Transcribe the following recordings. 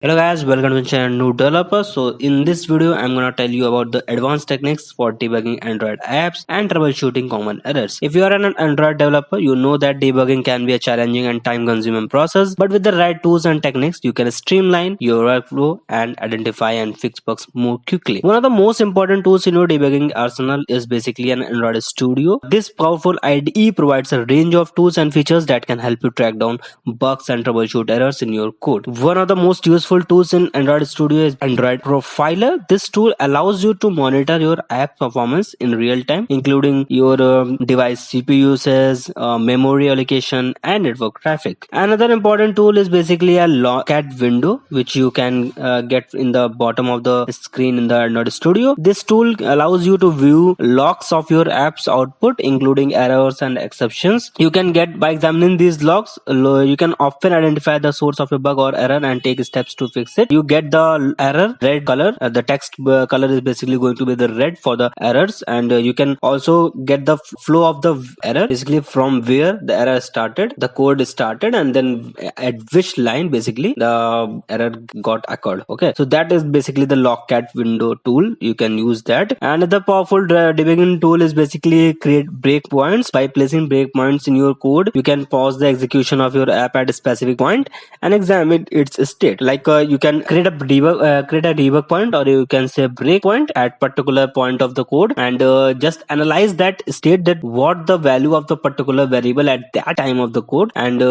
Hello guys, welcome to the channel New Developer. So in this video, I'm gonna tell you about the advanced techniques for debugging Android apps and troubleshooting common errors. If you are an Android developer, you know that debugging can be a challenging and time-consuming process, but with the right tools and techniques, you can streamline your workflow and identify and fix bugs more quickly. One of the most important tools in your debugging arsenal is basically an Android Studio. This powerful IDE provides a range of tools and features that can help you track down bugs and troubleshoot errors in your code. One of the most useful tools in Android Studio is Android Profiler. This tool allows you to monitor your app performance in real time, including your device CPU usage, memory allocation, and network traffic. Another important tool is basically a logcat window, which you can get in the bottom of the screen in the Android Studio. This tool allows you to view logs of your app's output, including errors and exceptions. You can get by examining these logs, you can often identify the source of a bug or error and take steps to fix it. You get the error red color. The text color is basically going to be the red for the errors, and you can also get the flow of the error, basically from where the error started, the code started, and then at which line basically the error got occurred. Okay, so that is basically the logcat window tool. You can use that. Another powerful debugging tool is basically create breakpoints. By placing breakpoints in your code, you can pause the execution of your app at a specific point and examine its state. Like you can create a debug point, or you can say breakpoint at particular point of the code, and just analyze that state, that what the value of the particular variable at that time of the code, and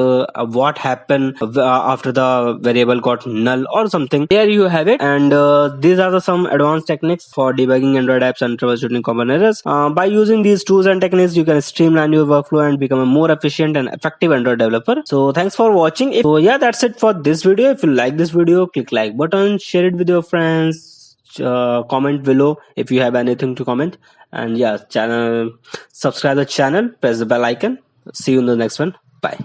what happened after the variable got null or something. Here you have it. And these are some advanced techniques for debugging Android apps and troubleshooting common errors. By using these tools and techniques, you can streamline your workflow and become a more efficient and effective Android developer. So thanks for watching. So yeah, that's it for this video. If you like this video, click like button, share it with your friends, comment below if you have anything to comment, and yeah, subscribe the channel, press the bell icon. See you in the next one. Bye.